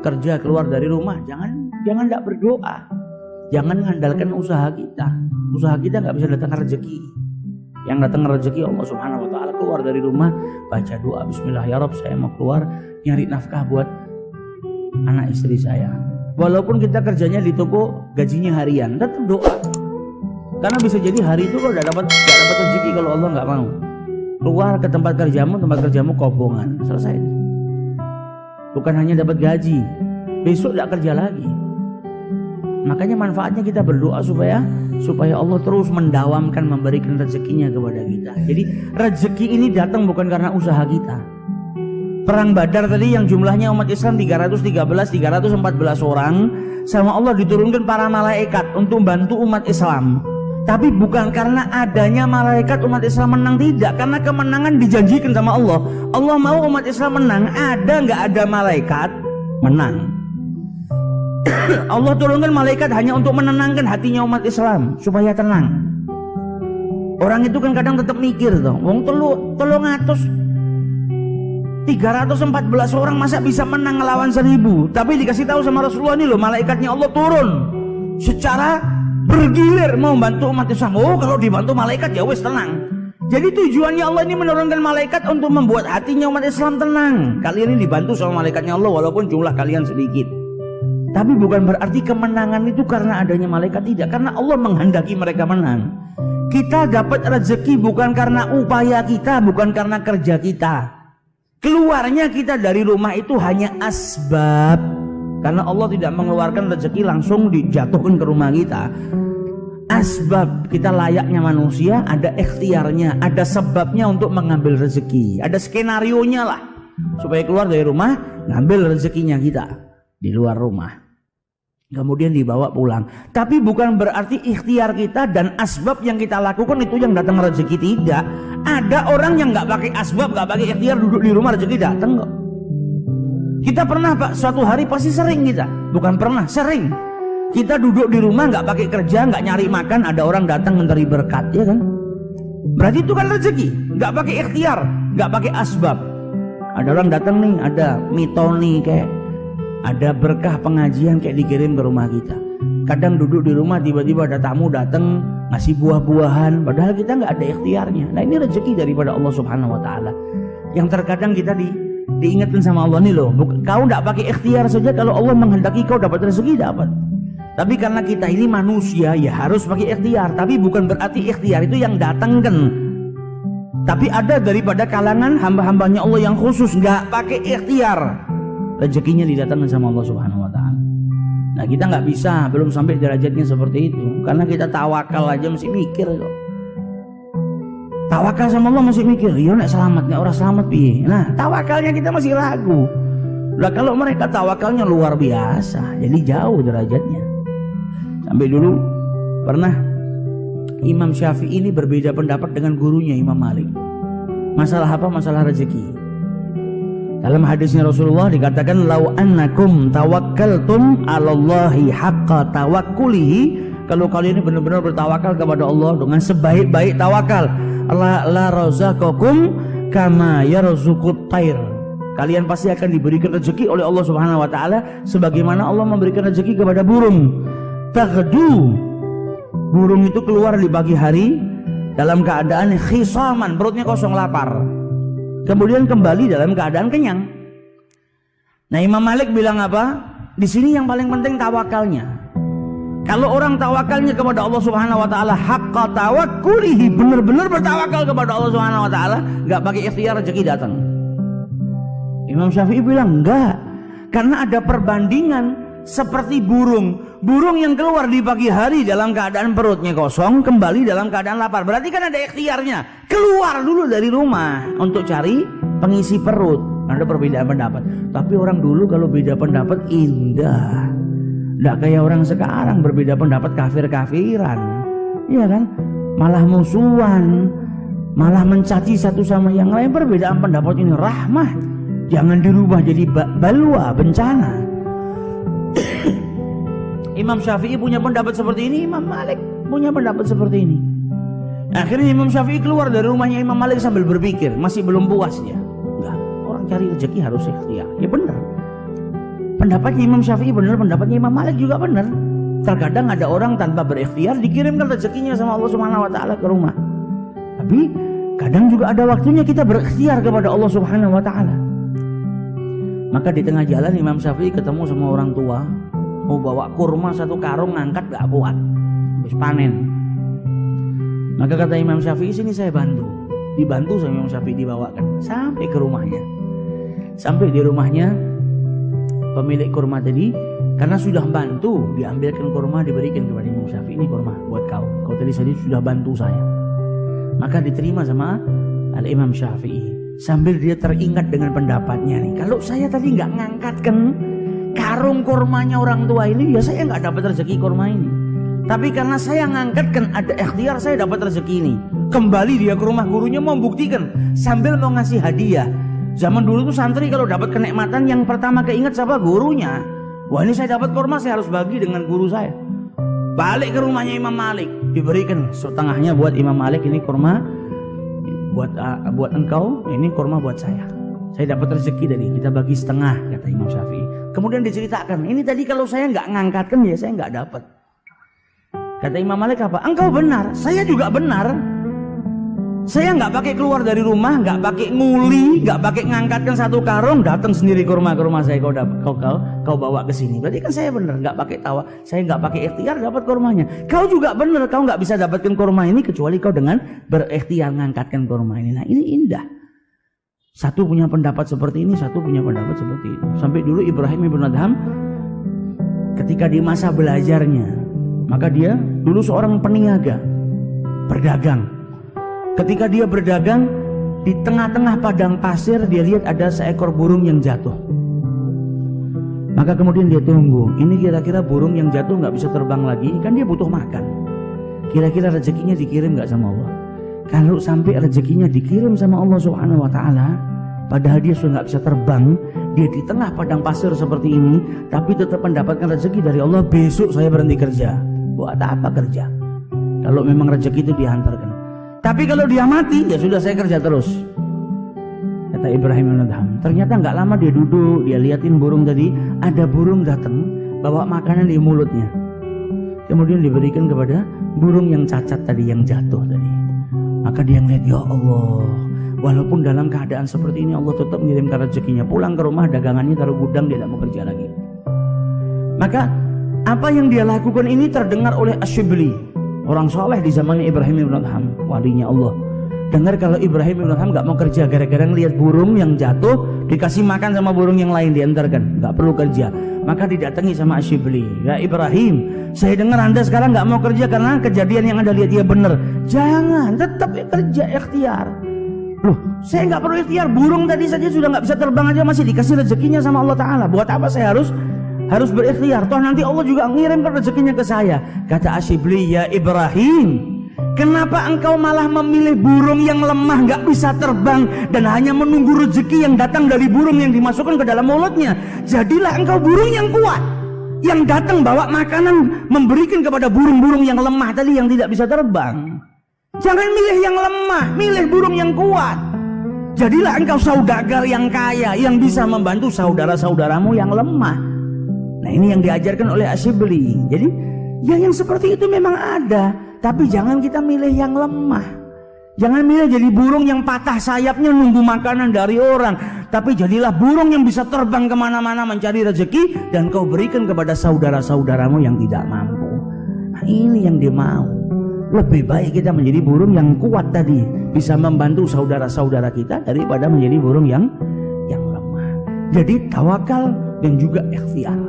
kerja keluar dari rumah, jangan tidak berdoa. Jangan mengandalkan usaha kita. Usaha kita nggak bisa datang rezeki. Yang datang rezeki Allah Subhanahu wa taala. Keluar dari rumah, baca doa, bismillah ya Rabb, saya mau keluar nyari nafkah buat anak istri saya. Walaupun kita kerjanya di toko, gajinya harian, tetap doa. Karena bisa jadi hari itu kalau nggak dapat rezeki kalau Allah nggak mau. Keluar ke tempat kerjamu kobongan, selesai. Bukan hanya dapat gaji, besok nggak kerja lagi. Makanya manfaatnya kita berdoa supaya Allah terus mendawamkan, memberikan rezekinya kepada kita. Jadi rezeki ini datang bukan karena usaha kita. Perang Badar tadi yang jumlahnya umat Islam 314 orang, sama Allah diturunkan para malaikat untuk bantu umat Islam. Tapi bukan karena adanya malaikat umat Islam menang, tidak. Karena kemenangan dijanjikan sama Allah. Allah mau umat Islam menang, ada nggak ada malaikat menang. Allah turunkan malaikat hanya untuk menenangkan hatinya umat Islam supaya tenang. Orang itu kan kadang tetap mikir toh, wong 314 orang masa bisa menang ngelawan 1000. Tapi dikasih tahu sama Rasulullah ini loh, malaikatnya Allah turun secara bergilir mau bantu umat Islam. Oh, kalau dibantu malaikat ya wes tenang. Jadi tujuannya Allah ini menurunkan malaikat untuk membuat hatinya umat Islam tenang. Kalian ini dibantu sama malaikatnya Allah walaupun jumlah kalian sedikit. Tapi bukan berarti kemenangan itu karena adanya malaikat, tidak. Karena Allah menghendaki mereka menang. Kita dapat rezeki bukan karena upaya kita, bukan karena kerja kita. Keluarnya kita dari rumah itu hanya asbab. Karena Allah tidak mengeluarkan rezeki langsung dijatuhkan ke rumah kita. Asbab, kita layaknya manusia, ada ikhtiarnya, ada sebabnya untuk mengambil rezeki. Ada skenarionya lah supaya keluar dari rumah, ngambil rezekinya kita di luar rumah, kemudian dibawa pulang. Tapi bukan berarti ikhtiar kita dan asbab yang kita lakukan itu yang datang rezeki, tidak. Ada orang yang nggak pakai asbab, nggak pakai ikhtiar, duduk di rumah rezeki datang kok. Kita pernah Pak, suatu hari pasti sering kita, bukan pernah, sering kita duduk di rumah nggak pakai kerja, nggak nyari makan, ada orang datang mencari berkat, ya kan? Berarti itu kan rezeki, nggak pakai ikhtiar, nggak pakai asbab. Ada orang datang nih, ada mitoni kayak ada berkah pengajian kayak dikirim ke rumah kita. Kadang duduk di rumah tiba-tiba ada tamu datang ngasih buah-buahan, padahal kita nggak ada ikhtiarnya. Nah ini rezeki daripada Allah Subhanahu Wa Taala. Yang terkadang kita diingatkan sama Allah nih loh, kau nggak pakai ikhtiar saja, kalau Allah menghendaki kau dapat rezeki dapat. Tapi karena kita ini manusia ya harus pakai ikhtiar. Tapi bukan berarti ikhtiar itu yang datangkan. Tapi ada daripada kalangan hamba-hambanya Allah yang khusus nggak pakai ikhtiar, rezekinya didatangkan sama Allah Subhanahu Wa Taala. Nah kita nggak bisa, belum sampai derajatnya seperti itu, karena kita tawakal aja masih mikir kok. Tawakal sama Allah masih mikir, iya nek selamat nek orang selamat piye. Nah tawakalnya kita masih ragu. Lah kalau mereka tawakalnya luar biasa, jadi jauh derajatnya. Sampai dulu pernah Imam Syafi'i ini berbeda pendapat dengan gurunya Imam Malik. Masalah apa? Masalah rezeki. Dalam hadisnya Rasulullah dikatakan, lau annakum tawakkaltum 'alallahi haqqa tawakkulihi, kalau kalian ini benar-benar bertawakal kepada Allah dengan sebaik-baik tawakal, la razaqakum kama yarzuqut thair, kalian pasti akan diberikan rezeki oleh Allah Subhanahu wa taala sebagaimana Allah memberikan rezeki kepada burung. Taghdu, burung itu keluar di pagi hari dalam keadaan khisaman, perutnya kosong lapar, kemudian kembali dalam keadaan kenyang. Nah Imam Malik bilang apa? Di sini yang paling penting tawakalnya. Kalau orang tawakalnya kepada Allah Subhanahu wa taala haqqa tawakkulihi, benar-benar bertawakal kepada Allah Subhanahu wa taala, enggak pakai ikhtiar, rezeki datang. Imam Syafi'i bilang enggak, karena ada perbandingan seperti burung yang keluar di pagi hari dalam keadaan perutnya kosong, kembali dalam keadaan lapar. Berarti kan ada ikhtiarnya, keluar dulu dari rumah untuk cari pengisi perut. Ada perbedaan pendapat, tapi orang dulu kalau beda pendapat indah, tidak kayak orang sekarang berbeda pendapat kafir-kafiran, iya kan? Malah musuhan, malah mencaci satu sama yang lain. Perbedaan pendapat ini rahmah, jangan dirubah jadi balwa, bencana. Imam Syafi'i punya pendapat seperti ini, Imam Malik punya pendapat seperti ini. Akhirnya Imam Syafi'i keluar dari rumahnya Imam Malik sambil berpikir, masih belum puas dia. Enggak, orang cari rezeki harus ikhtiar. Ya benar. Pendapatnya Imam Syafi'i benar, pendapatnya Imam Malik juga benar. Terkadang ada orang tanpa berikhtiar dikirimkan rezekinya sama Allah Subhanahu wa taala ke rumah. Tapi kadang juga ada waktunya kita berikhtiar kepada Allah Subhanahu wa taala. Maka di tengah jalan Imam Syafi'i ketemu sama orang tua, mau bawa kurma 1 karung, ngangkat gak kuat, habis panen. Maka kata Imam Syafi'i, sini saya bantu. Dibantu sama Imam Syafi'i, dibawakan sampai ke rumahnya. Sampai di rumahnya pemilik kurma tadi, karena sudah bantu, diambilkan kurma, diberikan kepada Imam Syafi'i. Ini kurma buat kau, kau tadi sudah bantu saya. Maka diterima sama Al-Imam Syafi'i. Sambil dia teringat dengan pendapatnya nih, kalau saya tadi nggak ngangkatkan karung kurmanya orang tua ini, ya saya nggak dapat rezeki kurma ini. Tapi karena saya ngangkatkan, ada ikhtiar, saya dapat rezeki ini. Kembali dia ke rumah gurunya mau buktikan, sambil mau ngasih hadiah. Zaman dulu tuh santri kalau dapat kenikmatan yang pertama keinget siapa? Gurunya. Wah, ini saya dapat kurma, saya harus bagi dengan guru saya. Balik ke rumahnya Imam Malik, diberikan setengahnya buat Imam Malik, ini kurma buat engkau, ini kurma buat saya dapat rezeki dari, kita bagi setengah, kata Imam Syafi'i. Kemudian diceritakan, ini tadi kalau saya nggak ngangkatkan ya saya nggak dapat. Kata Imam Malik apa? Engkau benar, saya juga benar. Saya nggak pakai keluar dari rumah, nggak pakai nguli, nggak pakai ngangkatkan 1 karung, datang sendiri ke rumah saya, kau bawa ke sini. Berarti kan saya benar, nggak pakai tawa, saya nggak pakai ikhtiar dapat kurmanya. Kau juga benar, kau nggak bisa dapatkan kurma ini kecuali kau dengan berikhtiar ngangkatkan kurma ini. Nah, ini indah. Satu punya pendapat seperti ini, satu punya pendapat seperti itu. Sampai dulu Ibrahim ibn Adham ketika di masa belajarnya, maka dia dulu seorang peniaga, berdagang. Ketika dia berdagang, di tengah-tengah padang pasir dia lihat ada seekor burung yang jatuh. Maka kemudian dia tunggu, ini kira-kira burung yang jatuh nggak bisa terbang lagi, kan dia butuh makan. Kira-kira rezekinya dikirim nggak sama Allah? Kalau sampai rezekinya dikirim sama Allah Subhanahu wa taala, padahal dia sudah nggak bisa terbang, dia di tengah padang pasir seperti ini, tapi tetap mendapatkan rezeki dari Allah. Besok saya berhenti kerja. Buat apa kerja? Kalau memang rezeki itu dihantarkan. Tapi kalau dia mati, ya sudah saya kerja terus. Kata Ibrahim bin Adham. Ternyata nggak lama dia duduk, dia liatin burung tadi. Ada burung datang, bawa makanan di mulutnya. Kemudian diberikan kepada burung yang cacat tadi, yang jatuh tadi. Maka dia ngeliat, ya Allah, walaupun dalam keadaan seperti ini Allah tetap mengirimkan rezekinya. Pulang ke rumah, dagangannya taruh gudang, dia tidak mau kerja lagi. Maka apa yang dia lakukan ini terdengar oleh Asyibli, orang soleh di zamannya Ibrahim ibn Adham, walinya Allah. Dengar kalau Ibrahim ibn Adham gak mau kerja gara-gara ngelihat burung yang jatuh, dikasih makan sama burung yang lain, diantarkan, gak perlu kerja. Maka didatangi sama Asyibli, ya Ibrahim, saya dengar anda sekarang gak mau kerja karena kejadian yang anda lihat dia benar. Jangan, tetap kerja, ikhtiar. Loh, saya gak perlu ikhtiar, burung tadi saja sudah gak bisa terbang aja masih dikasih rezekinya sama Allah Ta'ala. Buat apa saya harus berikhtiar? Toh nanti Allah juga ngirimkan rezekinya ke saya. Kata Asyibli, ya Ibrahim, kenapa engkau malah memilih burung yang lemah, gak bisa terbang, dan hanya menunggu rezeki yang datang dari burung yang dimasukkan ke dalam mulutnya? Jadilah engkau burung yang kuat, yang datang bawa makanan, memberikan kepada burung-burung yang lemah tadi yang tidak bisa terbang. Jangan milih yang lemah, milih burung yang kuat. Jadilah engkau saudagar yang kaya, yang bisa membantu saudara-saudaramu yang lemah. Nah, ini yang diajarkan oleh Asyibli. Jadi ya yang seperti itu memang ada, tapi jangan kita milih yang lemah. Jangan milih jadi burung yang patah sayapnya nunggu makanan dari orang, tapi jadilah burung yang bisa terbang kemana-mana mencari rezeki dan kau berikan kepada saudara-saudaramu yang tidak mampu. Nah, ini yang dia mau. Lebih baik kita menjadi burung yang kuat tadi, bisa membantu saudara-saudara kita, daripada menjadi burung yang lemah. Jadi tawakal dan juga ikhtiar.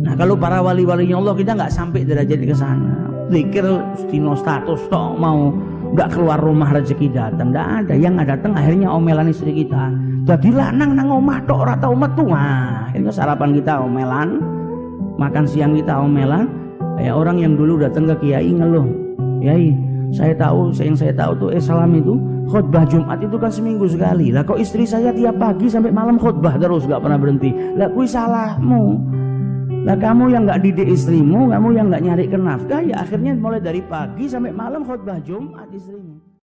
Nah, kalau para wali-walinya Allah kita nggak sampai derajat ke sana. Zikir stino status toh mau nggak keluar rumah rezeki datang, nggak ada. Yang ada datang akhirnya omelan istri kita. Jadi lanang nang omah tok ora tau metu. Akhirnya sarapan kita omelan, makan siang kita omelan. Kayak orang yang dulu datang ke kiai ngeluh, "Kiai, saya tahu tuh salam itu khutbah Jumat itu kan seminggu sekali. Lah kok istri saya tiap pagi sampai malam khutbah terus nggak pernah berhenti. Lah kuwi salahmu. Lah kamu yang nggak didik istrimu, kamu yang nggak nyari nafkah, ya akhirnya mulai dari pagi sampai malam khutbah Jumat istrimu."